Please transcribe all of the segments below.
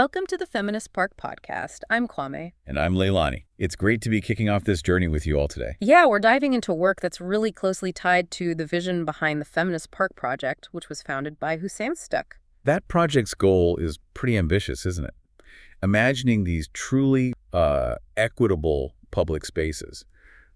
Welcome to the Feminist Park podcast. I'm Kwame. And I'm Leilani. It's great to be kicking off this journey with you all today. Yeah, we're diving into work that's really closely tied to the vision behind the Feminist Park Project, which was founded by Hussein Stuck. That project's goal is pretty ambitious, isn't it? Imagining these truly equitable public spaces,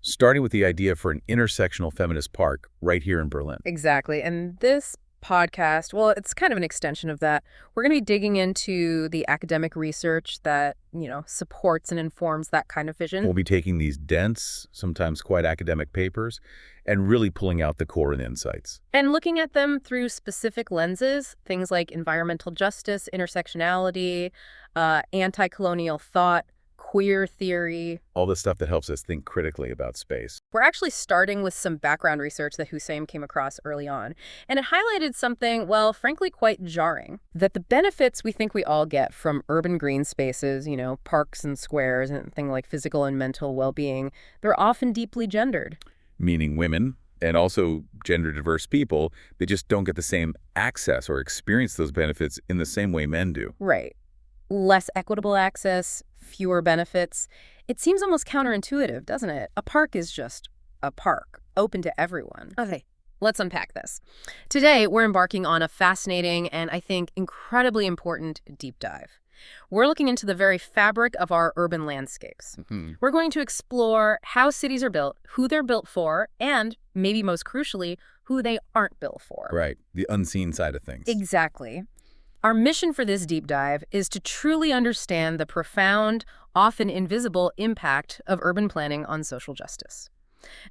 starting with the idea for an intersectional feminist park right here in Berlin. Exactly. And this podcast, well, it's kind of an extension of that. We're going to be digging into the academic research that, supports and informs that kind of vision. We'll be taking these dense, sometimes quite academic papers and really pulling out the core and insights. And looking at them through specific lenses, things like environmental justice, intersectionality, anti-colonial thought, queer theory. All the stuff that helps us think critically about space. We're actually starting with some background research that Hussein came across early on. And it highlighted something, well, frankly, quite jarring. That the benefits we think we all get from urban green spaces, parks and squares and things like physical and mental well-being, they're often deeply gendered. Meaning women and also gender-diverse people, they just don't get the same access or experience those benefits in the same way men do. Right. Less equitable access, fewer benefits. It seems almost counterintuitive, doesn't it? A park is just a park, open to everyone. Okay, let's unpack this. Today, we're embarking on a fascinating and, I think, incredibly important deep dive. We're looking into the very fabric of our urban landscapes. We're going to explore how cities are built, who they're built for, and, maybe most crucially, who they aren't built for. Right, the unseen side of things. Exactly. Our mission for this deep dive is to truly understand the profound, often invisible impact of urban planning on social justice.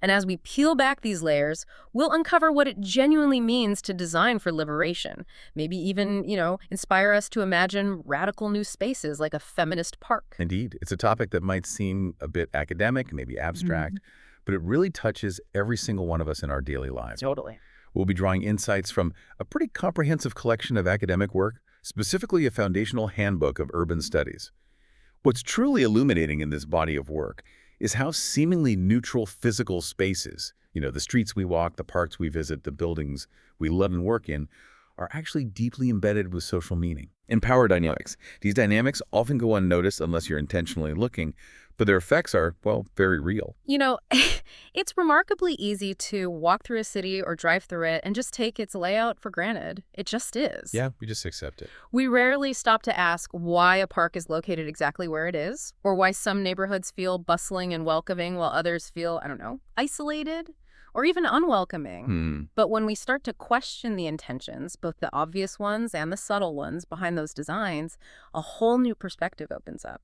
And as we peel back these layers, we'll uncover what it genuinely means to design for liberation, maybe even, inspire us to imagine radical new spaces like a feminist park. Indeed. It's a topic that might seem a bit academic, maybe abstract, but it really touches every single one of us in our daily lives. Totally. We'll be drawing insights from a pretty comprehensive collection of academic work, specifically a foundational handbook of urban studies. What's truly illuminating in this body of work is how seemingly neutral physical spaces, the streets we walk, the parks we visit, the buildings we live and work in, are actually deeply embedded with social meaning. And power dynamics. These dynamics often go unnoticed unless you're intentionally looking, but their effects are, well, very real. It's remarkably easy to walk through a city or drive through it and just take its layout for granted. It just is. Yeah, we just accept it. We rarely stop to ask why a park is located exactly where it is, or why some neighborhoods feel bustling and welcoming while others feel, isolated or even unwelcoming. But when we start to question the intentions, both the obvious ones and the subtle ones behind those designs, a whole new perspective opens up.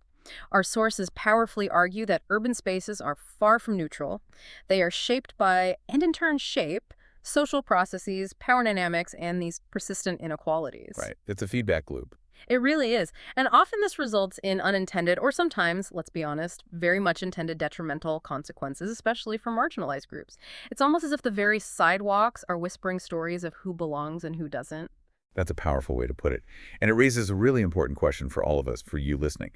Our sources powerfully argue that urban spaces are far from neutral. They are shaped by, and in turn shape, social processes, power dynamics, and these persistent inequalities. Right. It's a feedback loop. It really is. And often this results in unintended, or sometimes, let's be honest, very much intended detrimental consequences, especially for marginalized groups. It's almost as if the very sidewalks are whispering stories of who belongs and who doesn't. That's a powerful way to put it. And it raises a really important question for all of us, for you listening.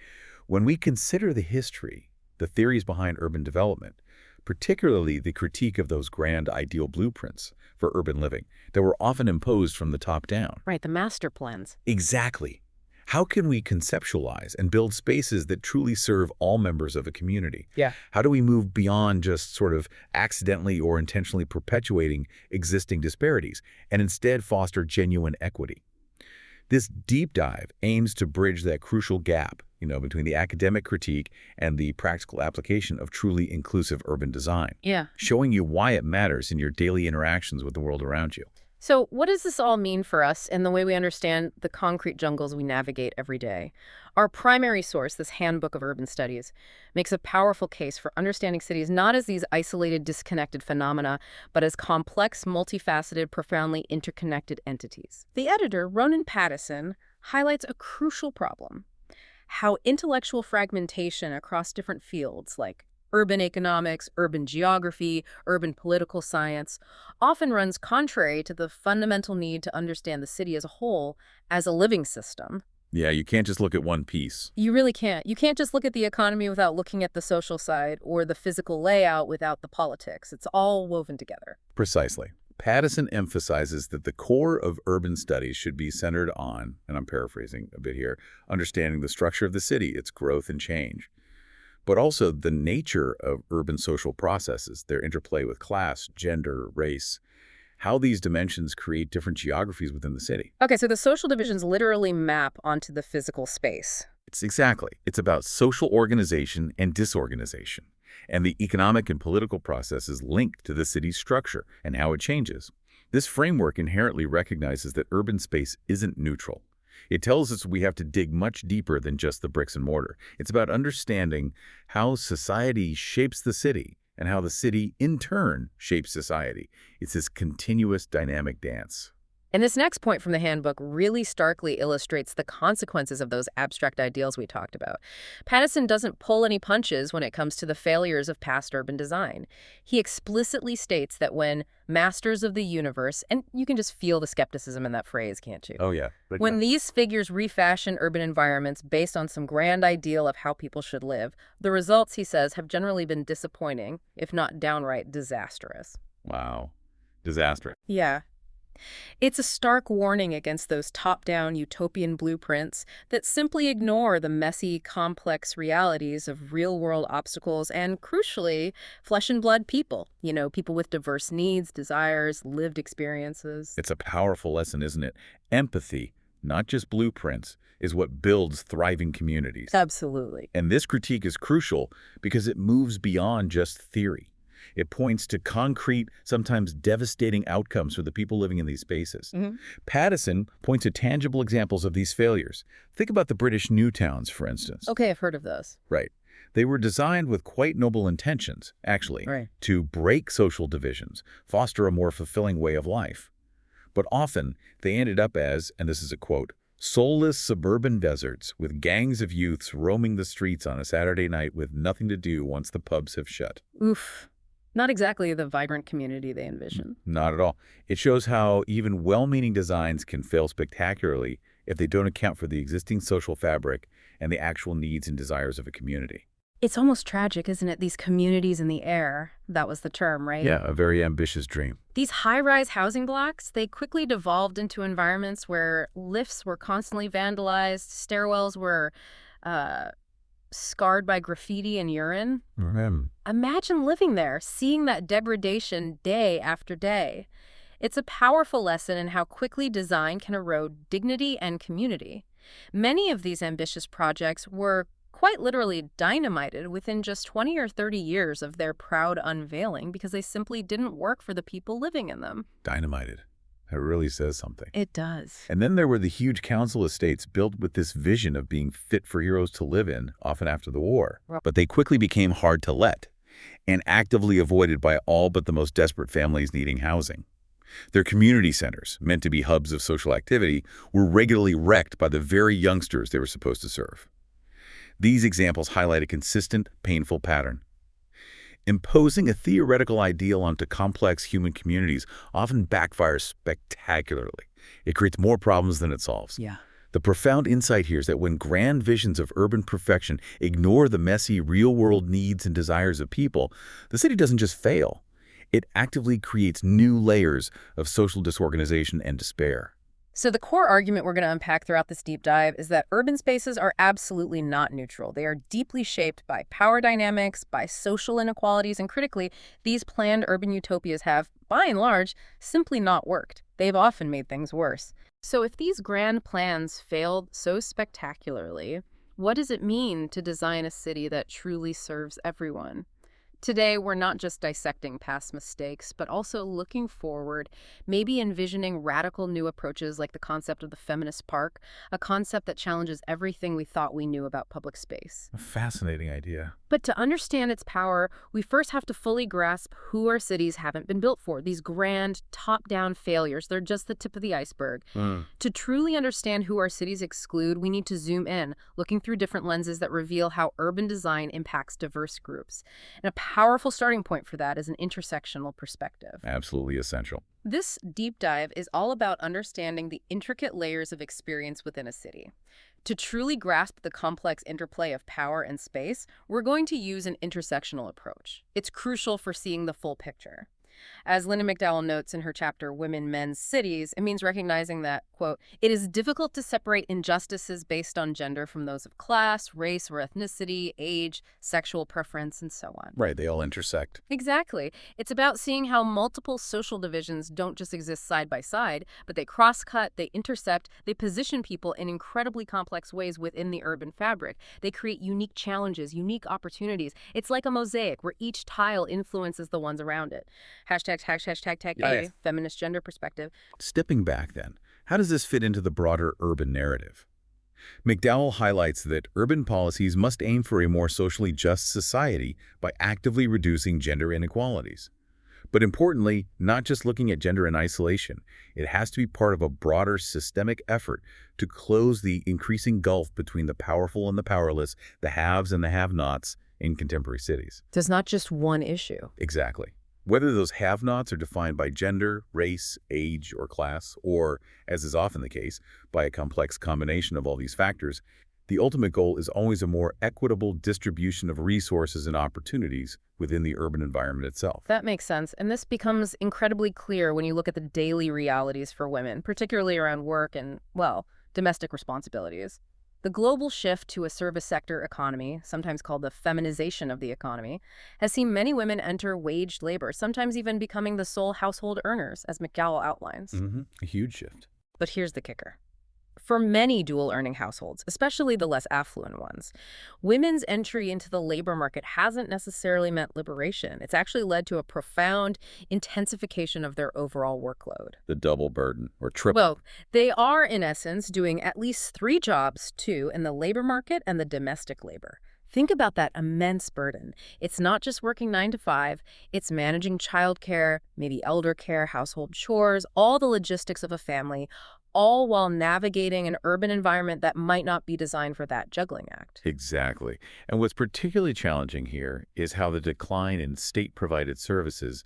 When we consider the history, the theories behind urban development, particularly the critique of those grand ideal blueprints for urban living that were often imposed from the top down. Right, the master plans. Exactly. How can we conceptualize and build spaces that truly serve all members of a community? Yeah. How do we move beyond just sort of accidentally or intentionally perpetuating existing disparities and instead foster genuine equity? This deep dive aims to bridge that crucial gap, between the academic critique and the practical application of truly inclusive urban design. Yeah. Showing you why it matters in your daily interactions with the world around you. So what does this all mean for us in the way we understand the concrete jungles we navigate every day? Our primary source, this Handbook of Urban Studies, makes a powerful case for understanding cities not as these isolated, disconnected phenomena, but as complex, multifaceted, profoundly interconnected entities. The editor, Ronan Paddison, highlights a crucial problem: how intellectual fragmentation across different fields like urban economics, urban geography, urban political science, often runs contrary to the fundamental need to understand the city as a whole, as a living system. Yeah, you can't just look at one piece. You really can't. You can't just look at the economy without looking at the social side or the physical layout without the politics. It's all woven together. Precisely. Paddison emphasizes that the core of urban studies should be centered on, and I'm paraphrasing a bit here, understanding the structure of the city, its growth and change, but also the nature of urban social processes, their interplay with class, gender, race, how these dimensions create different geographies within the city. Okay, so the social divisions literally map onto the physical space. It's about social organization and disorganization, and the economic and political processes linked to the city's structure and how it changes. This framework inherently recognizes that urban space isn't neutral. It tells us we have to dig much deeper than just the bricks and mortar. It's about understanding how society shapes the city and how the city, in turn, shapes society. It's this continuous dynamic dance. And this next point from the handbook really starkly illustrates the consequences of those abstract ideals we talked about. Paddison doesn't pull any punches when it comes to the failures of past urban design. He explicitly states that when masters of the universe, and you can just feel the skepticism in that phrase, can't you? Oh, yeah. When these figures refashion urban environments based on some grand ideal of how people should live, the results, he says, have generally been disappointing, if not downright disastrous. Wow. Disastrous. Yeah. It's a stark warning against those top-down utopian blueprints that simply ignore the messy, complex realities of real-world obstacles and, crucially, flesh-and-blood people. You know, people with diverse needs, desires, lived experiences. It's a powerful lesson, isn't it? Empathy, not just blueprints, is what builds thriving communities. Absolutely. And this critique is crucial because it moves beyond just theory. It points to concrete, sometimes devastating outcomes for the people living in these spaces. Paddison points to tangible examples of these failures. Think about the British New Towns, for instance. Okay, I've heard of those. Right. They were designed with quite noble intentions, actually, Right. to break social divisions, foster a more fulfilling way of life. But often, they ended up as, and this is a quote, soulless suburban deserts with gangs of youths roaming the streets on a Saturday night with nothing to do once the pubs have shut. Oof. Not exactly the vibrant community they envision. Not at all. It shows how even well-meaning designs can fail spectacularly if they don't account for the existing social fabric and the actual needs and desires of a community. It's almost tragic, isn't it? These communities in the air. That was the term, right? Yeah, a very ambitious dream. These high-rise housing blocks, they quickly devolved into environments where lifts were constantly vandalized, stairwells were scarred by graffiti and urine. Imagine living there, seeing that degradation day after day. It's a powerful lesson in how quickly design can erode dignity and community. Many of these ambitious projects were quite literally dynamited within just 20 or 30 years of their proud unveiling because they simply didn't work for the people living in them. Dynamited. That really says something. It does. And then there were the huge council estates built with this vision of being fit for heroes to live in, often after the war. But they quickly became hard to let and actively avoided by all but the most desperate families needing housing. Their community centers, meant to be hubs of social activity, were regularly wrecked by the very youngsters they were supposed to serve. These examples highlight a consistent, painful pattern. Imposing a theoretical ideal onto complex human communities often backfires spectacularly. It creates more problems than it solves. Yeah. The profound insight here is that when grand visions of urban perfection ignore the messy, real-world needs and desires of people, the city doesn't just fail. It actively creates new layers of social disorganization and despair. So the core argument we're going to unpack throughout this deep dive is that urban spaces are absolutely not neutral. They are deeply shaped by power dynamics, by social inequalities, and critically, these planned urban utopias have, by and large, simply not worked. They've often made things worse. So if these grand plans failed so spectacularly, what does it mean to design a city that truly serves everyone? Today, we're not just dissecting past mistakes, but also looking forward, maybe envisioning radical new approaches like the concept of the feminist park, a concept that challenges everything we thought we knew about public space. A fascinating idea. But to understand its power, we first have to fully grasp who our cities haven't been built for. These grand, top-down failures, they're just the tip of the iceberg. To truly understand who our cities exclude, we need to zoom in, looking through different lenses that reveal how urban design impacts diverse groups. And a powerful starting point for that is an intersectional perspective. Absolutely essential. This deep dive is all about understanding the intricate layers of experience within a city. To truly grasp the complex interplay of power and space, we're going to use an intersectional approach. It's crucial for seeing the full picture. As Linda McDowell notes in her chapter, Women, Men's Cities, it means recognizing that, quote, it is difficult to separate injustices based on gender from those of class, race or ethnicity, age, sexual preference, and so on. Right, they all intersect. Exactly. It's about seeing how multiple social divisions don't just exist side by side, but they cross-cut, they intercept, they position people in incredibly complex ways within the urban fabric. They create unique challenges, unique opportunities. It's like a mosaic where each tile influences the ones around it. Hashtag tag Yes. A, feminist gender perspective. Stepping back then, how does this fit into the broader urban narrative? McDowell highlights that urban policies must aim for a more socially just society by actively reducing gender inequalities. But importantly, not just looking at gender in isolation, it has to be part of a broader systemic effort to close the increasing gulf between the powerful and the powerless, the haves and the have-nots in contemporary cities. There's not just one issue. Exactly. Whether those have-nots are defined by gender, race, age, or class, or, as is often the case, by a complex combination of all these factors, the ultimate goal is always a more equitable distribution of resources and opportunities within the urban environment itself. That makes sense, and this becomes incredibly clear when you look at the daily realities for women, particularly around work and, well, domestic responsibilities. The global shift to a service sector economy, sometimes called the feminization of the economy, has seen many women enter waged labor, sometimes even becoming the sole household earners, as McDowell outlines. A huge shift. But here's the kicker. For many dual-earning households, especially the less affluent ones, women's entry into the labor market hasn't necessarily meant liberation. It's actually led to a profound intensification of their overall workload. The double burden, or triple. Well, they are, in essence, doing at least 3 jobs, too, in the labor market and the domestic labor. Think about that immense burden. It's not just working 9 to 5, it's managing childcare, maybe elder care, household chores, all the logistics of a family, all while navigating an urban environment that might not be designed for that juggling act. Exactly. And what's particularly challenging here is how the decline in state-provided services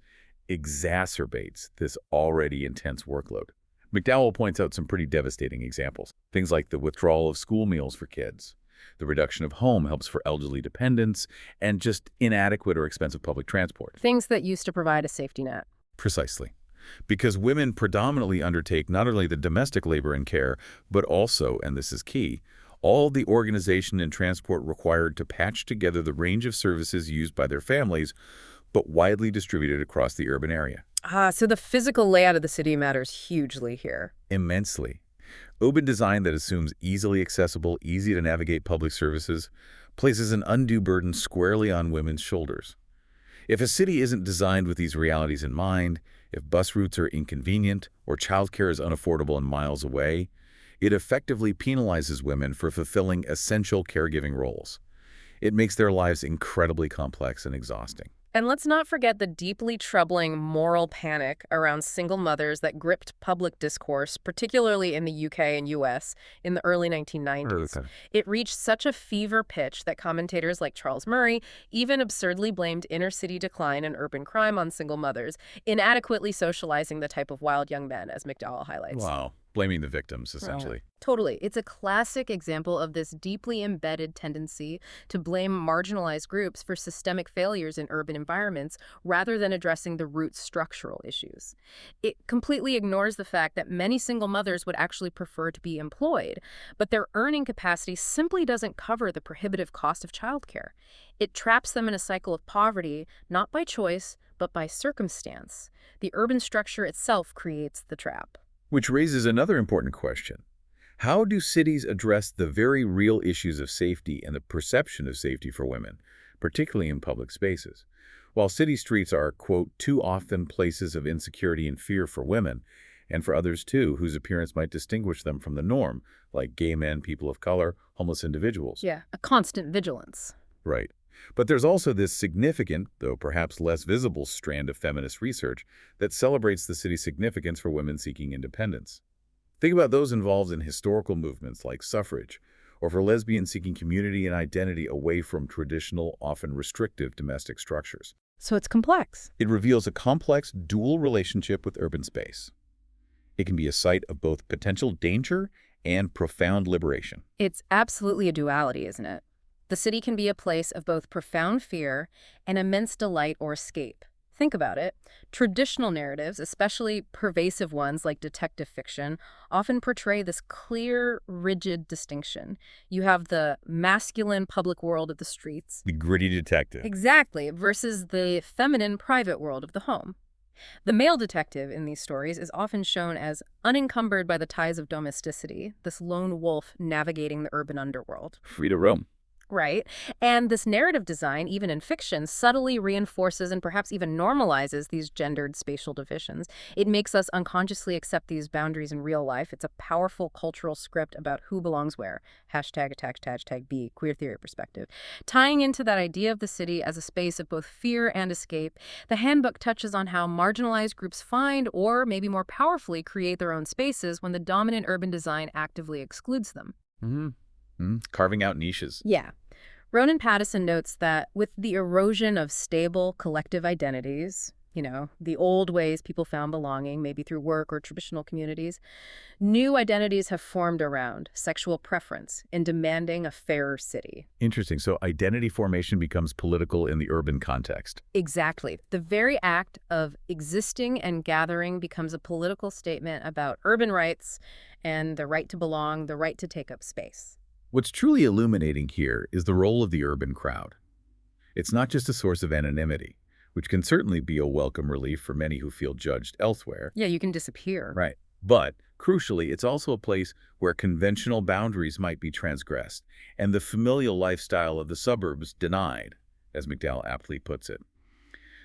exacerbates this already intense workload. McDowell points out some pretty devastating examples. Things like the withdrawal of school meals for kids, the reduction of home helps for elderly dependents, and just inadequate or expensive public transport. Things that used to provide a safety net. Precisely. Because women predominantly undertake not only the domestic labor and care, but also, and this is key, all the organization and transport required to patch together the range of services used by their families, but widely distributed across the urban area. So the physical layout of the city matters hugely here. Immensely. Urban design that assumes easily accessible, easy to navigate public services places an undue burden squarely on women's shoulders. If a city isn't designed with these realities in mind, if bus routes are inconvenient or childcare is unaffordable and miles away, it effectively penalizes women for fulfilling essential caregiving roles. It makes their lives incredibly complex and exhausting. And let's not forget the deeply troubling moral panic around single mothers that gripped public discourse, particularly in the UK and US, in the early 1990s. It reached such a fever pitch that commentators like Charles Murray even absurdly blamed inner-city decline and urban crime on single mothers, inadequately socializing the type of wild young men, as McDowell highlights. Wow. Blaming the victims, essentially. Right. Totally. It's a classic example of this deeply embedded tendency to blame marginalized groups for systemic failures in urban environments rather than addressing the root structural issues. It completely ignores the fact that many single mothers would actually prefer to be employed, but their earning capacity simply doesn't cover the prohibitive cost of childcare. It traps them in a cycle of poverty, not by choice, but by circumstance. The urban structure itself creates the trap. Which raises another important question. How do cities address the very real issues of safety and the perception of safety for women, particularly in public spaces? While city streets are, quote, too often places of insecurity and fear for women, and for others too, whose appearance might distinguish them from the norm, like gay men, people of color, homeless individuals. Yeah, a constant vigilance. Right. But there's also this significant, though perhaps less visible, strand of feminist research that celebrates the city's significance for women seeking independence. Think about those involved in historical movements like suffrage, or for lesbians seeking community and identity away from traditional, often restrictive domestic structures. So it's complex. It reveals a complex, dual relationship with urban space. It can be a site of both potential danger and profound liberation. It's absolutely a duality, isn't it? The city can be a place of both profound fear and immense delight or escape. Think about it. Traditional narratives, especially pervasive ones like detective fiction, often portray this clear, rigid distinction. You have the masculine public world of the streets. The gritty detective. Exactly, versus the feminine private world of the home. The male detective in these stories is often shown as unencumbered by the ties of domesticity, this lone wolf navigating the urban underworld. Free to roam. Right. And this narrative design, even in fiction, subtly reinforces and perhaps even normalizes these gendered spatial divisions. It makes us unconsciously accept these boundaries in real life. It's a powerful cultural script about who belongs where. Hashtag B, queer theory perspective. Tying into that idea of the city as a space of both fear and escape, the handbook touches on how marginalized groups find, or maybe more powerfully, create their own spaces when the dominant urban design actively excludes them. Carving out niches. Yeah. Ronan Paddison notes that with the erosion of stable collective identities, the old ways people found belonging, maybe through work or traditional communities, new identities have formed around sexual preference in demanding a fairer city. Interesting. So identity formation becomes political in the urban context. Exactly. The very act of existing and gathering becomes a political statement about urban rights and the right to belong, the right to take up space. What's truly illuminating here is the role of the urban crowd. It's not just a source of anonymity, which can certainly be a welcome relief for many who feel judged elsewhere. Yeah, you can disappear. Right. But, crucially, it's also a place where conventional boundaries might be transgressed and the familial lifestyle of the suburbs denied, as McDowell aptly puts it.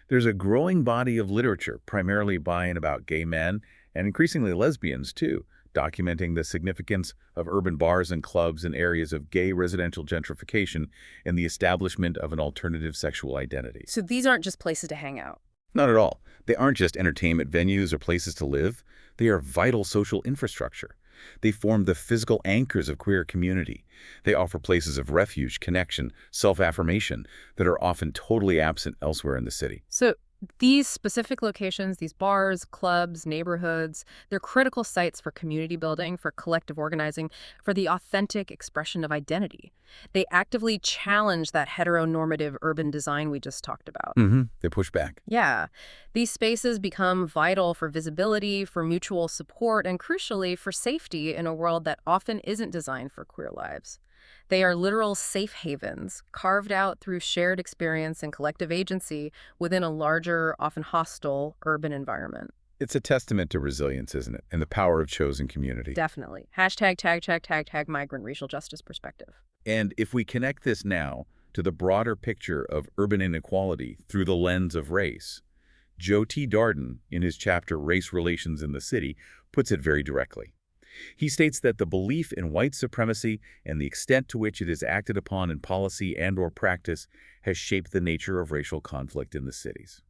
There's a growing body of literature, primarily by and about gay men, and increasingly lesbians too, documenting the significance of urban bars and clubs in areas of gay residential gentrification and the establishment of an alternative sexual identity. So these aren't just places to hang out. Not at all. They aren't just entertainment venues or places to live. They are vital social infrastructure. They form the physical anchors of queer community. They offer places of refuge, connection, self-affirmation that are often totally absent elsewhere in the city. So these specific locations, these bars, clubs, neighborhoods, they're critical sites for community building, for collective organizing, for the authentic expression of identity. They actively challenge that heteronormative urban design we just talked about. They push back. Yeah. These spaces become vital for visibility, for mutual support, and crucially, for safety in a world that often isn't designed for queer lives. They are literal safe havens, carved out through shared experience and collective agency within a larger, often hostile, urban environment. It's a testament to resilience, isn't it? And the power of chosen community. Definitely. Hashtag migrant racial justice perspective. And if we connect this now to the broader picture of urban inequality through the lens of race, Joe T. Darden, in his chapter Race Relations in the City, puts it very directly. He states that the belief in white supremacy and the extent to which it is acted upon in policy and/or practice has shaped the nature of racial conflict in the cities.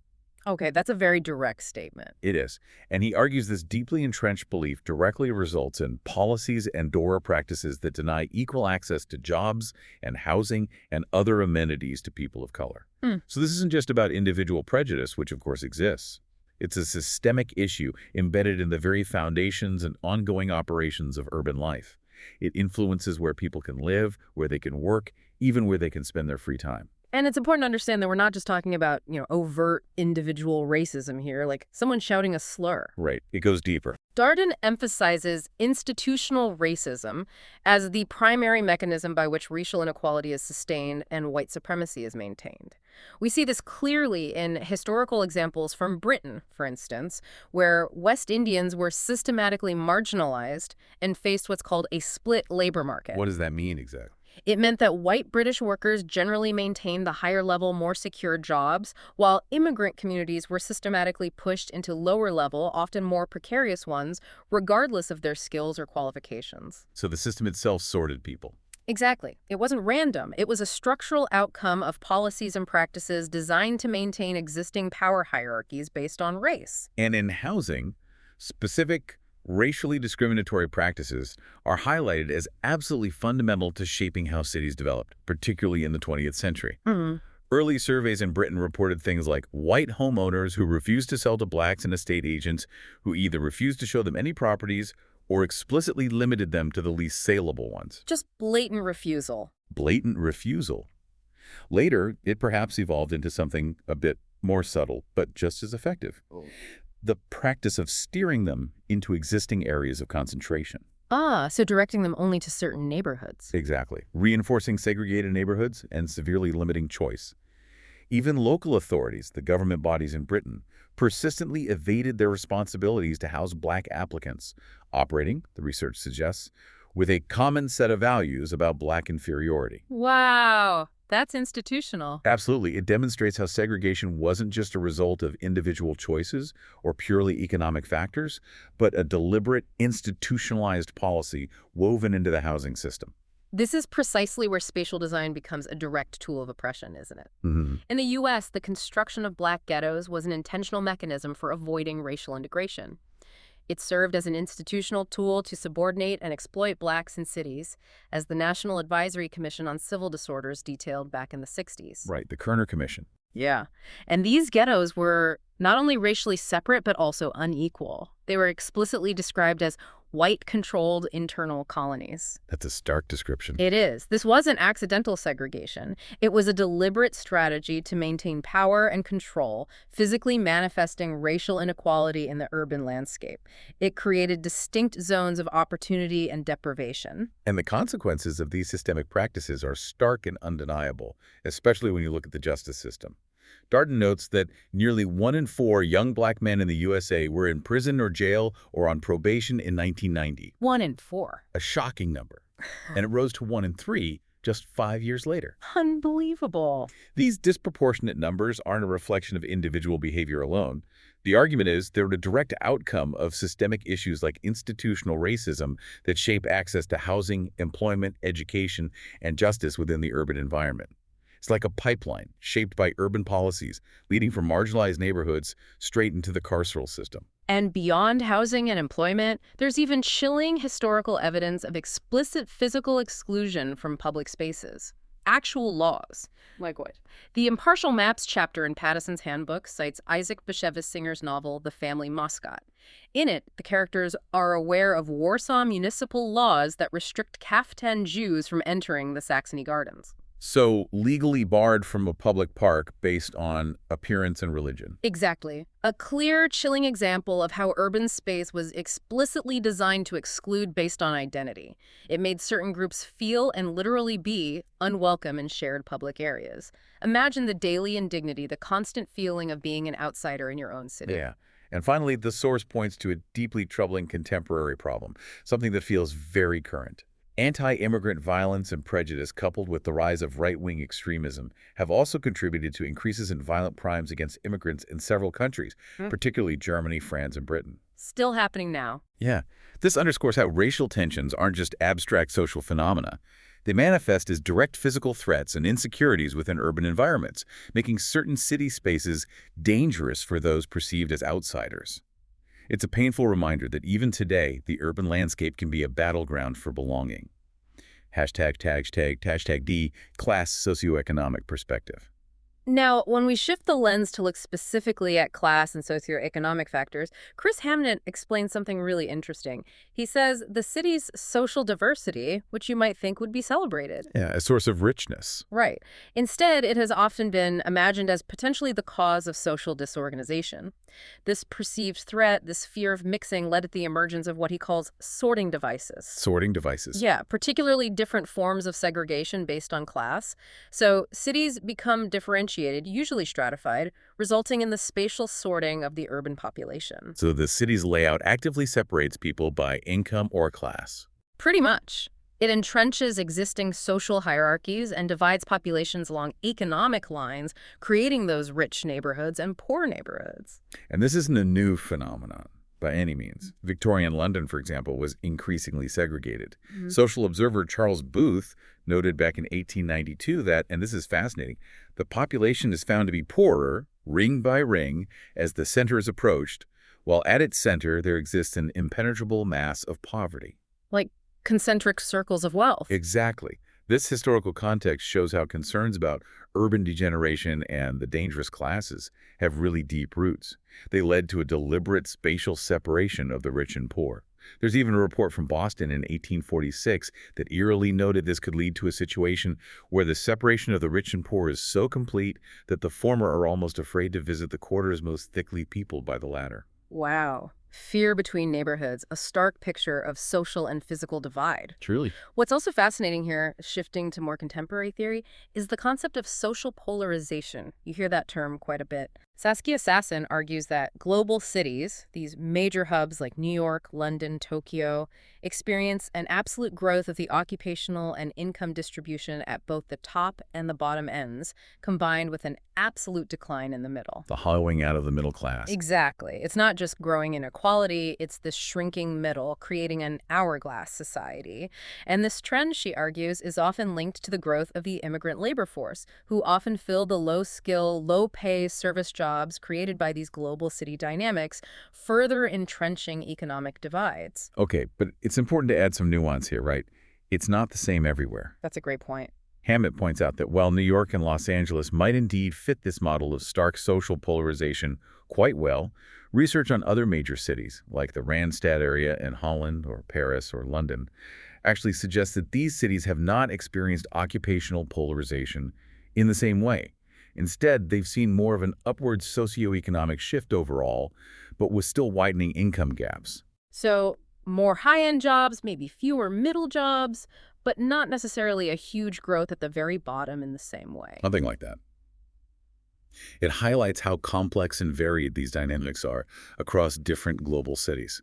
Okay, that's a very direct statement. It is. And he argues this deeply entrenched belief directly results in policies and DORA practices that deny equal access to jobs and housing and other amenities to people of color. So this isn't just about individual prejudice, which of course exists. It's a systemic issue embedded in the very foundations and ongoing operations of urban life. It influences where people can live, where they can work, even where they can spend their free time. And it's important to understand that we're not just talking about, overt individual racism here, like someone shouting a slur. Right. It goes deeper. Darden emphasizes institutional racism as the primary mechanism by which racial inequality is sustained and white supremacy is maintained. We see this clearly in historical examples from Britain, for instance, where West Indians were systematically marginalized and faced what's called a split labor market. What does that mean exactly? It meant that white British workers generally maintained the higher-level, more secure jobs, while immigrant communities were systematically pushed into lower-level, often more precarious ones, regardless of their skills or qualifications. So the system itself sorted people. Exactly. It wasn't random. It was a structural outcome of policies and practices designed to maintain existing power hierarchies based on race. And in housing, specific racially discriminatory practices are highlighted as absolutely fundamental to shaping how cities developed, particularly in the 20th century. Early surveys in Britain reported things like white homeowners who refused to sell to blacks and estate agents who either refused to show them any properties or explicitly limited them to the least saleable ones. Just blatant refusal. Blatant refusal. Later, it perhaps evolved into something a bit More subtle, but just as effective. Oh. The practice of steering them into existing areas of concentration. Ah, so directing them only to certain neighborhoods. Exactly. Reinforcing segregated neighborhoods and severely limiting choice. Even local authorities, the government bodies in Britain, persistently evaded their responsibilities to house black applicants, operating, the research suggests, with a common set of values about black inferiority. Wow, that's institutional. Absolutely. It demonstrates how segregation wasn't just a result of individual choices or purely economic factors, but a deliberate, institutionalized policy woven into the housing system. This is precisely where spatial design becomes a direct tool of oppression, isn't it? Mhm. In the U.S., the construction of black ghettos was an intentional mechanism for avoiding racial integration. It served as an institutional tool to subordinate and exploit blacks in cities, as the National Advisory Commission on Civil Disorders detailed back in the 60s. Right, the Kerner Commission. Yeah. And these ghettos were not only racially separate, but also unequal. They were explicitly described as white-controlled internal colonies. That's a stark description. It is. This wasn't accidental segregation. It was a deliberate strategy to maintain power and control, physically manifesting racial inequality in the urban landscape. It created distinct zones of opportunity and deprivation. And the consequences of these systemic practices are stark and undeniable, especially when you look at the justice system. Darden notes that nearly 1 in 4 young black men in the USA were in prison or jail or on probation in 1990. 1 in 4. A shocking number. And it rose to 1 in 3 just 5 years later. Unbelievable. These disproportionate numbers aren't a reflection of individual behavior alone. The argument is they're a direct outcome of systemic issues like institutional racism that shape access to housing, employment, education, and justice within the urban environment. It's like a pipeline shaped by urban policies, leading from marginalized neighborhoods straight into the carceral system. And beyond housing and employment, there's even chilling historical evidence of explicit physical exclusion from public spaces. Actual laws. Like what? The Impartial Maps chapter in Paddison's Handbook cites Isaac Bashevis Singer's novel, The Family Mascot. In it, the characters are aware of Warsaw municipal laws that restrict Kaftan Jews from entering the Saxony Gardens. So legally barred from a public park based on appearance and religion. Exactly. A clear, chilling example of how urban space was explicitly designed to exclude based on identity. It made certain groups feel and literally be unwelcome in shared public areas. Imagine the daily indignity, the constant feeling of being an outsider in your own city. Yeah. And finally, the source points to a deeply troubling contemporary problem, something that feels very current. Anti-immigrant violence and prejudice, coupled with the rise of right-wing extremism, have also contributed to increases in violent crimes against immigrants in several countries, particularly Germany, France, and Britain. Still happening now. Yeah. This underscores how racial tensions aren't just abstract social phenomena. They manifest as direct physical threats and insecurities within urban environments, making certain city spaces dangerous for those perceived as outsiders. It's a painful reminder that even today, the urban landscape can be a battleground for belonging. #D, class socioeconomic perspective. Now, when we shift the lens to look specifically at class and socioeconomic factors, Chris Hamnett explains something really interesting. He says the city's social diversity, which you might think would be celebrated. Yeah, a source of richness. Right. Instead, it has often been imagined as potentially the cause of social disorganization. This perceived threat, this fear of mixing, led to the emergence of what he calls sorting devices. Sorting devices. Yeah, particularly different forms of segregation based on class. So cities become differentiated, usually stratified, resulting in the spatial sorting of the urban population. So the city's layout actively separates people by income or class. Pretty much. It entrenches existing social hierarchies and divides populations along economic lines, creating those rich neighborhoods and poor neighborhoods. And this isn't a new phenomenon by any means. Victorian London, for example, was increasingly segregated. Social observer Charles Booth noted back in 1892 that, and this is fascinating, the population is found to be poorer, ring by ring, as the center is approached, while at its center there exists an impenetrable mass of poverty. Like concentric circles of wealth. Exactly. This historical context shows how concerns about urban degeneration and the dangerous classes have really deep roots. They led to a deliberate spatial separation of the rich and poor, There's even a report from Boston in 1846 that eerily noted this could lead to a situation where the separation of the rich and poor is so complete that the former are almost afraid to visit the quarters most thickly peopled by the latter. Wow. Fear between neighborhoods, a stark picture of social and physical divide. Truly. What's also fascinating here, shifting to more contemporary theory, is the concept of social polarization. You hear that term quite a bit. Saskia Sassen argues that global cities, these major hubs like New York, London, Tokyo, experience an absolute growth of the occupational and income distribution at both the top and the bottom ends, combined with an absolute decline in the middle. The hollowing out of the middle class. Exactly. It's not just growing inequality, it's the shrinking middle, creating an hourglass society. And this trend, she argues, is often linked to the growth of the immigrant labor force, who often fill the low-skill, low-pay service jobs created by these global city dynamics, further entrenching economic divides. Okay, but it's important to add some nuance here, right? It's not the same everywhere. That's a great point. Hammett points out that while New York and Los Angeles might indeed fit this model of stark social polarization quite well, research on other major cities, like the Randstad area in Holland or Paris or London, actually suggests that these cities have not experienced occupational polarization in the same way. Instead, they've seen more of an upward socioeconomic shift overall, but with still widening income gaps. So, more high-end jobs, maybe fewer middle jobs, but not necessarily a huge growth at the very bottom in the same way. Something like that. It highlights how complex and varied these dynamics are across different global cities.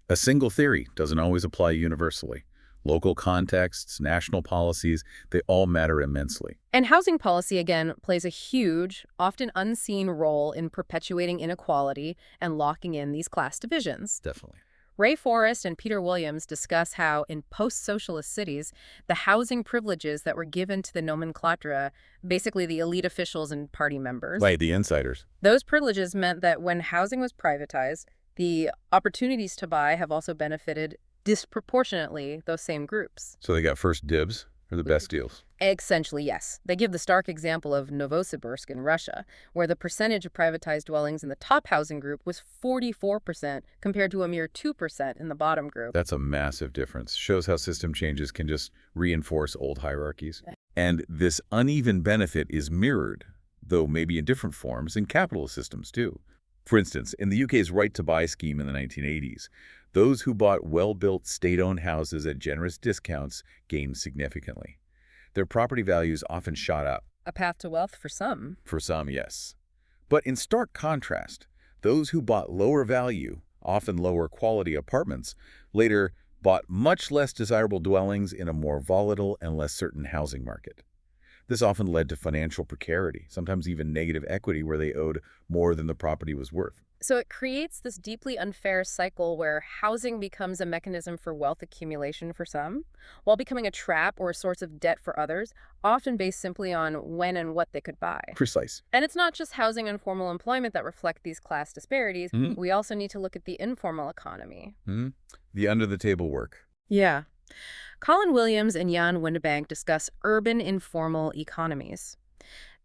A single theory doesn't always apply universally. Local contexts, national policies, they all matter immensely. And housing policy, again, plays a huge, often unseen role in perpetuating inequality and locking in these class divisions. Definitely. Ray Forrest and Peter Williams discuss how, in post-socialist cities, the housing privileges that were given to the nomenclatura, basically the elite officials and party members, Right, the insiders. those privileges meant that when housing was privatized, the opportunities to buy have also benefited disproportionately those same groups. So they got first dibs for the best deals. Essentially, yes. They give the stark example of Novosibirsk in Russia, where the percentage of privatized dwellings in the top housing group was 44% compared to a mere 2% in the bottom group. That's a massive difference. Shows how system changes can just reinforce old hierarchies. And this uneven benefit is mirrored, though maybe in different forms, in capitalist systems too. For instance, in the UK's right-to-buy scheme in the 1980s, those who bought well-built state-owned houses at generous discounts gained significantly. Their property values often shot up. A path to wealth for some. For some, yes. But in stark contrast, those who bought lower value, often lower quality apartments, later bought much less desirable dwellings in a more volatile and less certain housing market. This often led to financial precarity, sometimes even negative equity where they owed more than the property was worth. So it creates this deeply unfair cycle where housing becomes a mechanism for wealth accumulation for some, while becoming a trap or a source of debt for others, often based simply on when and what they could buy. Precise. And it's not just housing and formal employment that reflect these class disparities. We also need to look at the informal economy. The under-the-table work. Yeah. Colin Williams and Jan Windebank discuss urban informal economies.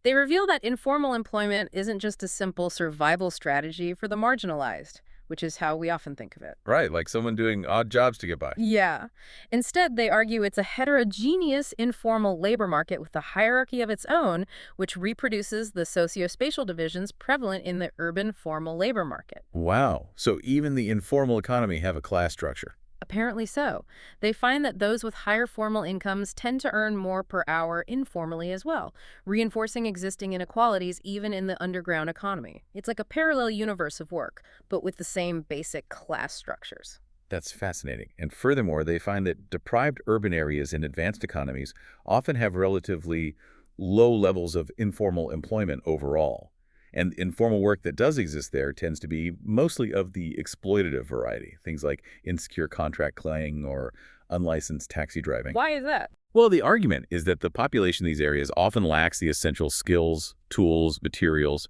They reveal that informal employment isn't just a simple survival strategy for the marginalized, which is how we often think of it. Right, like someone doing odd jobs to get by. Yeah. Instead, they argue it's a heterogeneous informal labor market with a hierarchy of its own, which reproduces the socio-spatial divisions prevalent in the urban formal labor market. Wow. So even the informal economy have a class structure. Apparently so. They find that those with higher formal incomes tend to earn more per hour informally as well, reinforcing existing inequalities even in the underground economy. It's like a parallel universe of work, but with the same basic class structures. That's fascinating. And furthermore, they find that deprived urban areas in advanced economies often have relatively low levels of informal employment overall. And informal work that does exist there tends to be mostly of the exploitative variety, things like insecure contract claying or unlicensed taxi driving. Why is that? Well, the argument is that the population in these areas often lacks the essential skills, tools, materials,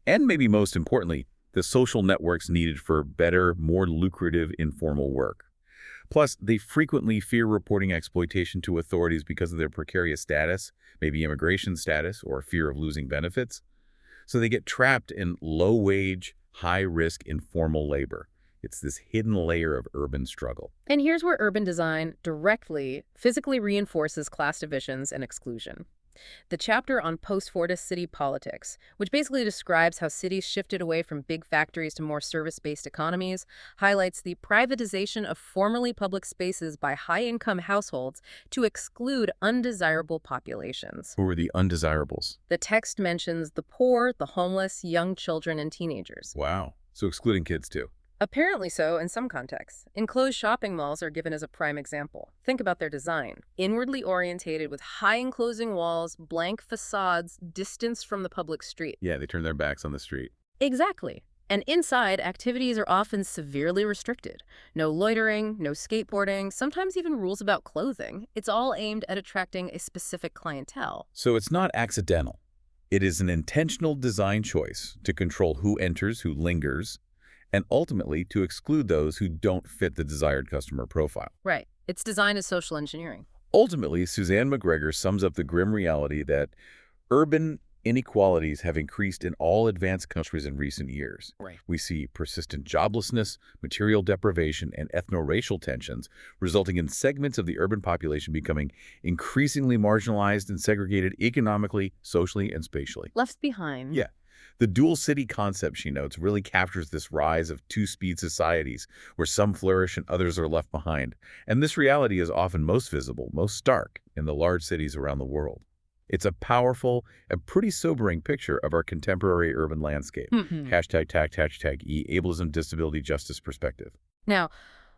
and maybe most importantly, the social networks needed for better, more lucrative informal work. Plus, they frequently fear reporting exploitation to authorities because of their precarious status, maybe immigration status, or fear of losing benefits. So they get trapped in low-wage, high-risk informal labor, It's this hidden layer of urban struggle. And here's where urban design directly, physically reinforces class divisions and exclusion. The chapter on post-Fordist city politics, which basically describes how cities shifted away from big factories to more service-based economies, highlights the privatization of formerly public spaces by high-income households to exclude undesirable populations. Who are the undesirables? The text mentions the poor, the homeless, young children, and teenagers. Wow. So excluding kids too. Apparently so in some contexts. Enclosed shopping malls are given as a prime example. Think about their design. Inwardly orientated with high enclosing walls, blank facades, distance from the public street. Yeah, they turn their backs on the street. Exactly. And inside, activities are often severely restricted. No loitering, no skateboarding, sometimes even rules about clothing. It's all aimed at attracting a specific clientele. So it's not accidental. It is an intentional design choice to control who enters, who lingers, and ultimately to exclude those who don't fit the desired customer profile. Right. It's designed as social engineering. Ultimately, Suzanne McGregor sums up the grim reality that urban inequalities have increased in all advanced countries in recent years. Right. We see persistent joblessness, material deprivation, and ethno-racial tensions, resulting in segments of the urban population becoming increasingly marginalized and segregated economically, socially, and spatially. Left behind. Yeah. The dual city concept, she notes, really captures this rise of two-speed societies where some flourish and others are left behind. And this reality is often most visible, most stark, in the large cities around the world. It's a powerful and pretty sobering picture of our contemporary urban landscape. #TAG, ableism, disability, justice perspective. Now,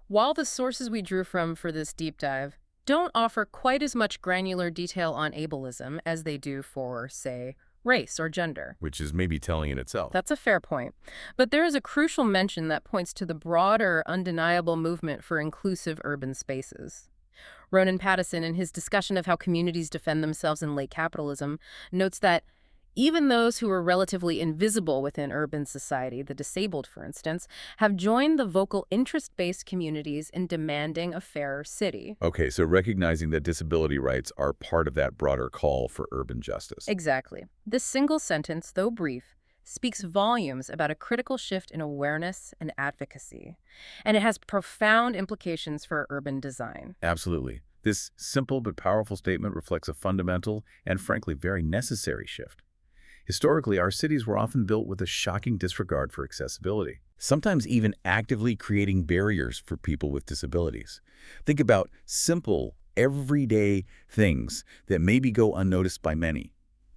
while the sources we drew from for this deep dive don't offer quite as much granular detail on ableism as they do for, say, race or gender. Which is maybe telling in itself. That's a fair point. But there is a crucial mention that points to the broader, undeniable movement for inclusive urban spaces. Ronan Paddison, in his discussion of how communities defend themselves in late capitalism, notes that even those who are relatively invisible within urban society, the disabled, for instance, have joined the vocal interest-based communities in demanding a fairer city. Okay, so recognizing that disability rights are part of that broader call for urban justice. Exactly. This single sentence, though brief, speaks volumes about a critical shift in awareness and advocacy, and it has profound implications for urban design. Absolutely. This simple but powerful statement reflects a fundamental and, frankly, very necessary shift. Historically, our cities were often built with a shocking disregard for accessibility, sometimes even actively creating barriers for people with disabilities. Think about simple, everyday things that maybe go unnoticed by many.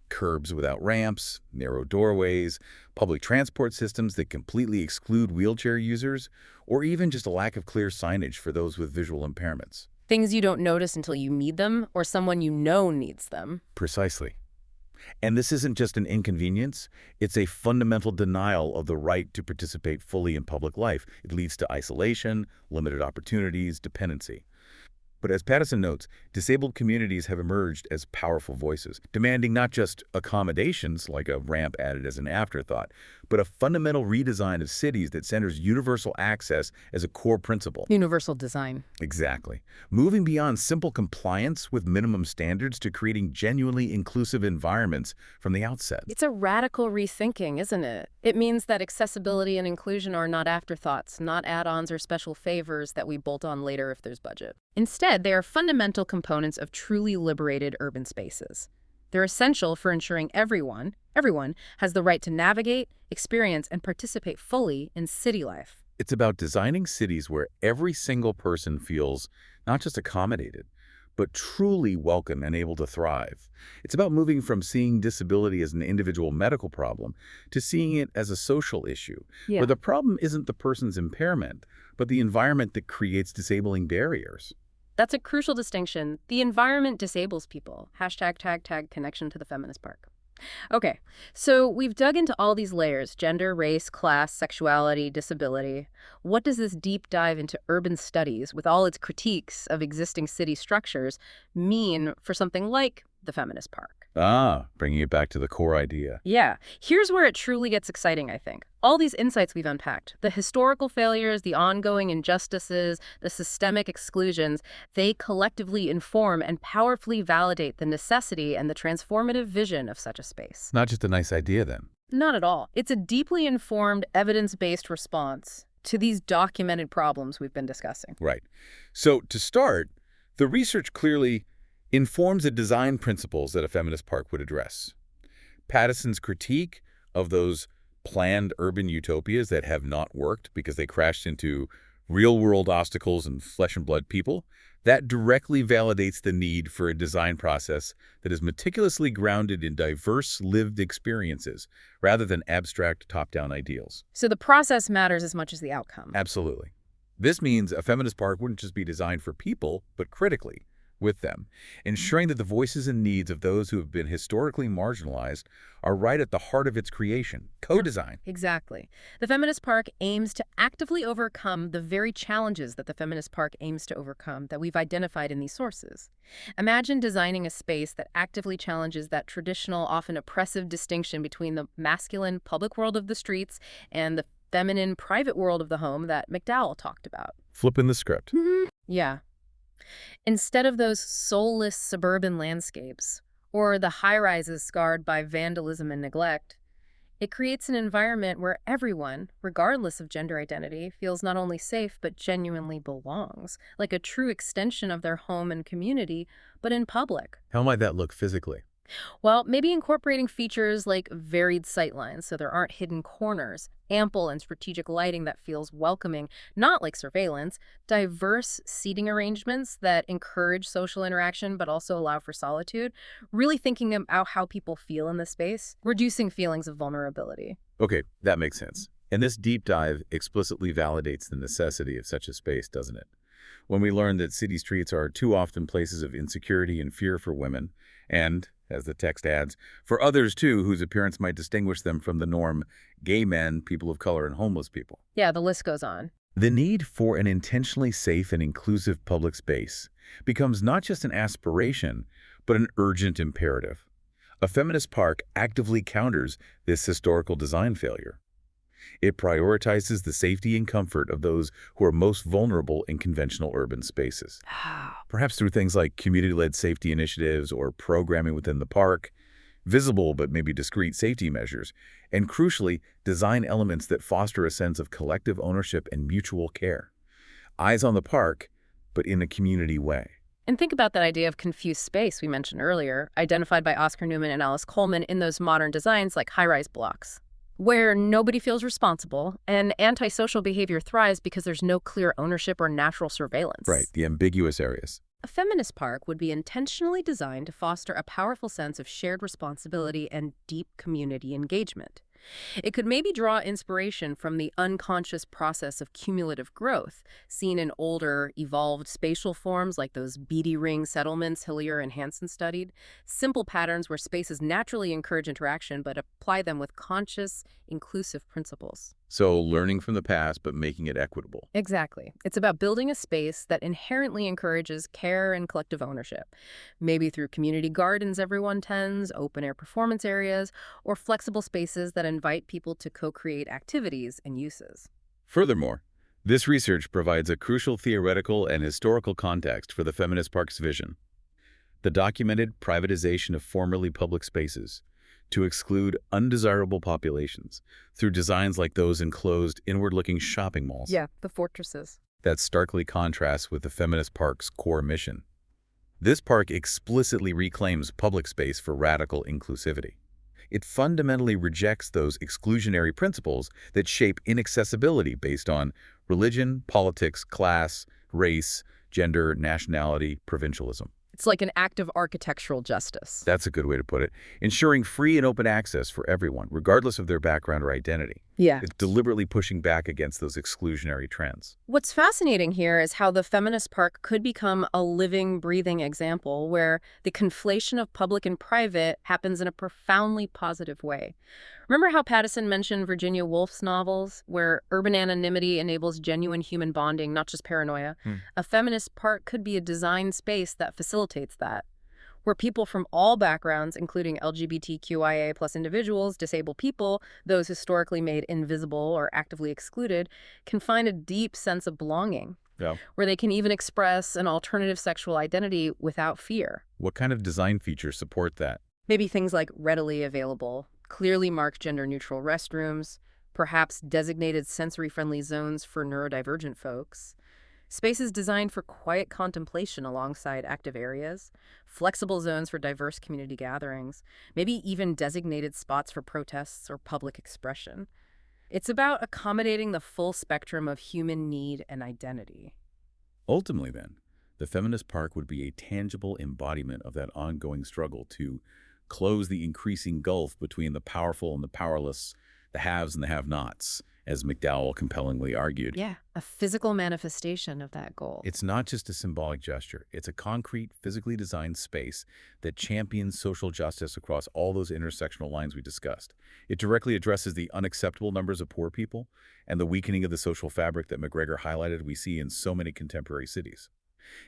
Curbs without ramps, narrow doorways, public transport systems that completely exclude wheelchair users, or even just a lack of clear signage for those with visual impairments. Things you don't notice until you need them or someone you know needs them. Precisely. And this isn't just an inconvenience, it's a fundamental denial of the right to participate fully in public life. It leads to isolation, limited opportunities, dependency. But as Paddison notes, disabled communities have emerged as powerful voices, demanding not just accommodations like a ramp added as an afterthought, but a fundamental redesign of cities that centers universal access as a core principle. Universal design. Exactly. Moving beyond simple compliance with minimum standards to creating genuinely inclusive environments from the outset. It's a radical rethinking, isn't it? It means that accessibility and inclusion are not afterthoughts, not add-ons or special favors that we bolt on later if there's budget. Instead, they are fundamental components of truly liberated urban spaces. They're essential for ensuring everyone has the right to navigate, experience, and participate fully in city life. It's about designing cities where every single person feels not just accommodated, but truly welcome and able to thrive. It's about moving from seeing disability as an individual medical problem to seeing it as a social issue, where the problem isn't the person's impairment, but the environment that creates disabling barriers. That's a crucial distinction. The environment disables people. #tag connection to the feminist park. Okay, so we've dug into all these layers: gender, race, class, sexuality, disability. What does this deep dive into urban studies, with all its critiques of existing city structures, mean for something like the feminist park? Bringing it back to the core idea. Yeah, here's where it truly gets exciting, I think. All these insights we've unpacked, the historical failures, the ongoing injustices, the systemic exclusions, they collectively inform and powerfully validate the necessity and the transformative vision of such a space. Not just a nice idea, then. Not at all. It's a deeply informed, evidence-based response. to these documented problems we've been discussing. Right. So to start, the research clearly informs the design principles that a feminist park would address. Paddison's critique of those planned urban utopias that have not worked because they crashed into real-world obstacles and flesh-and-blood people, that directly validates the need for a design process that is meticulously grounded in diverse lived experiences rather than abstract top-down ideals. So the process matters as much as the outcome. Absolutely. This means a feminist park wouldn't just be designed for people, but critically with them, ensuring that the voices and needs of those who have been historically marginalized are right at the heart of its creation. Co-design. Exactly. The feminist park aims to actively overcome the very challenges that the feminist park aims to overcome that we've identified in these sources. Imagine designing a space that actively challenges that traditional, often oppressive distinction between the masculine public world of the streets and the feminine private world of the home that McDowell talked about. Flipping the script. Yeah. Instead of those soulless suburban landscapes, or the high-rises scarred by vandalism and neglect, it creates an environment where everyone, regardless of gender identity, feels not only safe but genuinely belongs, like a true extension of their home and community, but in public. How might that look physically? Well, maybe incorporating features like varied sightlines so there aren't hidden corners, ample and strategic lighting that feels welcoming, not like surveillance, diverse seating arrangements that encourage social interaction but also allow for solitude, really thinking about how people feel in the space, reducing feelings of vulnerability. Okay, that makes sense. And this deep dive explicitly validates the necessity of such a space, doesn't it? When we learn that city streets are too often places of insecurity and fear for women, and, as the text adds, for others too whose appearance might distinguish them from the norm, gay men, people of color, and homeless people. Yeah, the list goes on. The need for an intentionally safe and inclusive public space becomes not just an aspiration, but an urgent imperative. A feminist park actively counters this historical design failure. It prioritizes the safety and comfort of those who are most vulnerable in conventional urban spaces. Perhaps through things like community-led safety initiatives or programming within the park, visible but maybe discrete safety measures, and crucially, design elements that foster a sense of collective ownership and mutual care. Eyes on the park, but in a community way. And think about that idea of confused space we mentioned earlier, identified by Oscar Newman and Alice Coleman in those modern designs like high-rise blocks, where nobody feels responsible and antisocial behavior thrives because there's no clear ownership or natural surveillance. Right, the ambiguous areas. A feminist park would be intentionally designed to foster a powerful sense of shared responsibility and deep community engagement. It could maybe draw inspiration from the unconscious process of cumulative growth, seen in older, evolved spatial forms like those beady ring settlements Hillier and Hansen studied, simple patterns where spaces naturally encourage interaction but apply them with conscious, inclusive principles. So learning from the past, but making it equitable. Exactly. It's about building a space that inherently encourages care and collective ownership, maybe through community gardens everyone tends, open-air performance areas, or flexible spaces that invite people to co-create activities and uses. Furthermore, this research provides a crucial theoretical and historical context for the feminist park's vision. The documented privatization of formerly public spaces to exclude undesirable populations through designs like those enclosed, inward-looking shopping malls. Yeah, the fortresses. That starkly contrasts with the feminist park's core mission. This park explicitly reclaims public space for radical inclusivity. It fundamentally rejects those exclusionary principles that shape inaccessibility based on religion, politics, class, race, gender, nationality, provincialism. It's like an act of architectural justice. That's a good way to put it. Ensuring free and open access for everyone, regardless of their background or identity. Yeah. It's deliberately pushing back against those exclusionary trends. What's fascinating here is how the feminist park could become a living, breathing example where the conflation of public and private happens in a profoundly positive way. Remember how Paddison mentioned Virginia Woolf's novels, where urban anonymity enables genuine human bonding, not just paranoia? A feminist park could be a design space that facilitates that, where people from all backgrounds, including LGBTQIA plus individuals, disabled people, those historically made invisible or actively excluded, can find a deep sense of belonging, where they can even express an alternative sexual identity without fear. What kind of design features support that? Maybe things like readily available, clearly marked gender-neutral restrooms, perhaps designated sensory-friendly zones for neurodivergent folks, spaces designed for quiet contemplation alongside active areas, flexible zones for diverse community gatherings, maybe even designated spots for protests or public expression. It's about accommodating the full spectrum of human need and identity. Ultimately, then, the feminist park would be a tangible embodiment of that ongoing struggle to close the increasing gulf between the powerful and the powerless, the haves and the have-nots, as McDowell compellingly argued. Yeah, a physical manifestation of that goal. It's not just a symbolic gesture. It's a concrete, physically designed space that champions social justice across all those intersectional lines we discussed. It directly addresses the unacceptable numbers of poor people and the weakening of the social fabric that McGregor highlighted we see in so many contemporary cities.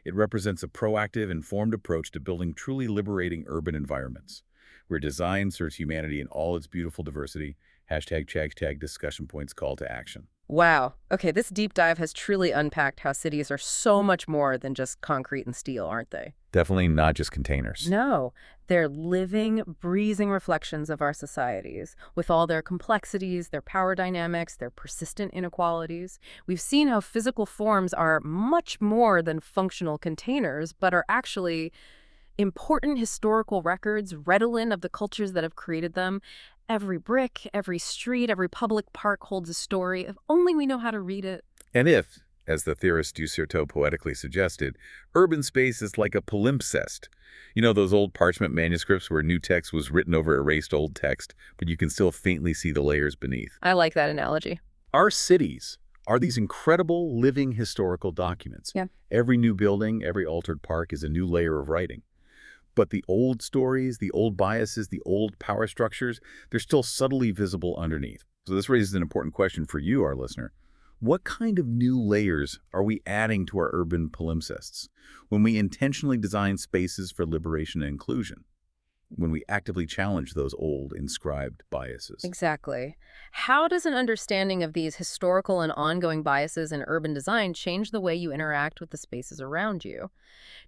It represents a proactive, informed approach to building truly liberating urban environments, where design serves humanity in all its beautiful diversity. #, discussion points, call to action. Wow. Okay, this deep dive has truly unpacked how cities are so much more than just concrete and steel, aren't they? Definitely not just containers. No, they're living, breathing reflections of our societies, with all their complexities, their power dynamics, their persistent inequalities. We've seen how physical forms are much more than functional containers, but are actually important historical records, redolent of the cultures that have created them. Every brick, every street, every public park holds a story, if only we know how to read it. And if, as the theorist Ducerteau poetically suggested, urban space is like a palimpsest. You know those old parchment manuscripts where new text was written over erased old text, but you can still faintly see the layers beneath? I like that analogy. Our cities are these incredible living historical documents. Yeah. Every new building, every altered park is a new layer of writing. But the old stories, the old biases, the old power structures, they're still subtly visible underneath. So this raises an important question for you, our listener. What kind of new layers are we adding to our urban palimpsests when we intentionally design spaces for liberation and inclusion? When we actively challenge those old, inscribed biases? Exactly. How does an understanding of these historical and ongoing biases in urban design change the way you interact with the spaces around you?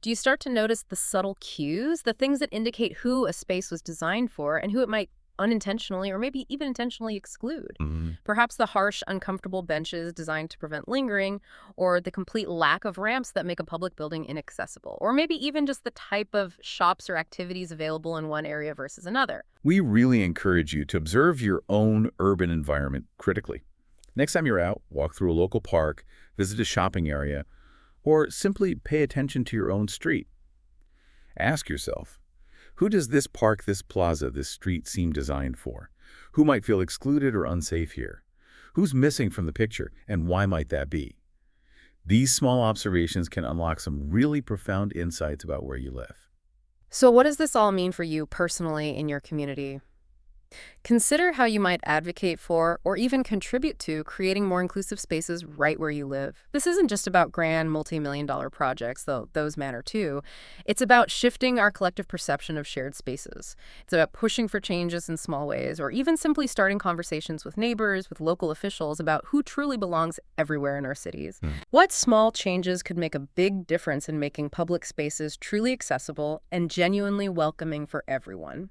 Do you start to notice the subtle cues, the things that indicate who a space was designed for and who it might unintentionally or maybe even intentionally exclude? Perhaps the harsh, uncomfortable benches designed to prevent lingering, or the complete lack of ramps that make a public building inaccessible, or maybe even just the type of shops or activities available in one area versus another. We really encourage you to observe your own urban environment critically. Next time you're out, walk through a local park, visit a shopping area, or simply pay attention to your own street. Ask yourself, who does this park, this plaza, this street seem designed for? Who might feel excluded or unsafe here? Who's missing from the picture, and why might that be? These small observations can unlock some really profound insights about where you live. So what does this all mean for you personally in your community? Consider how you might advocate for or even contribute to creating more inclusive spaces right where you live. This isn't just about grand multi-million-dollar projects, though those matter too. It's about shifting our collective perception of shared spaces. It's about pushing for changes in small ways, or even simply starting conversations with neighbors, with local officials about who truly belongs everywhere in our cities. What small changes could make a big difference in making public spaces truly accessible and genuinely welcoming for everyone?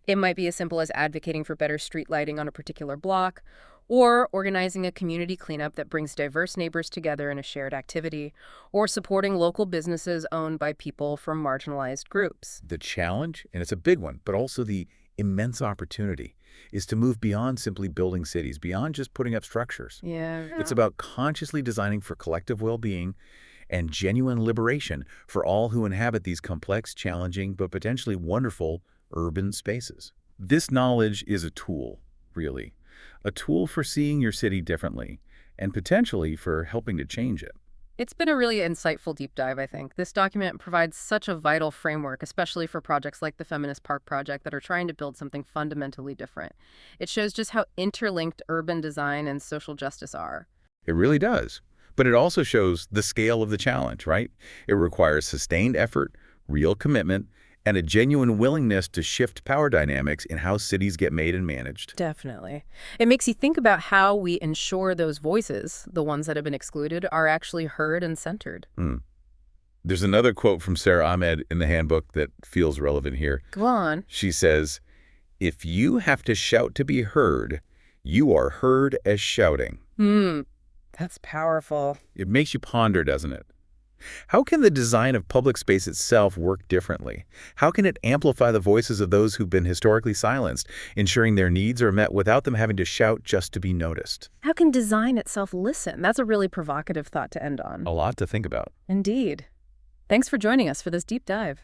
It might be as simple as advocating for better street lighting on a particular block, or organizing a community cleanup that brings diverse neighbors together in a shared activity, or supporting local businesses owned by people from marginalized groups. The challenge, and it's a big one, but also the immense opportunity, is to move beyond simply building cities, beyond just putting up structures. Yeah. It's about consciously designing for collective well-being and genuine liberation for all who inhabit these complex, challenging, but potentially wonderful urban spaces. This knowledge is a tool, really. A tool for seeing your city differently, and potentially for helping to change it. It's been a really insightful deep dive, I think. This document provides such a vital framework, especially for projects like the Feminist Park Project that are trying to build something fundamentally different. It shows just how interlinked urban design and social justice are. It really does. But it also shows the scale of the challenge, right? It requires sustained effort, real commitment, and a genuine willingness to shift power dynamics in how cities get made and managed. Definitely. It makes you think about how we ensure those voices, the ones that have been excluded, are actually heard and centered. There's another quote from Sarah Ahmed in the Handbook that feels relevant here. Go on. She says, "If you have to shout to be heard, You are heard as shouting. That's powerful. It makes you ponder, doesn't it? How can the design of public space itself work differently? How can it amplify the voices of those who've been historically silenced, ensuring their needs are met without them having to shout just to be noticed? How can design itself listen? That's a really provocative thought to end on. A lot to think about. Indeed. Thanks for joining us for this deep dive.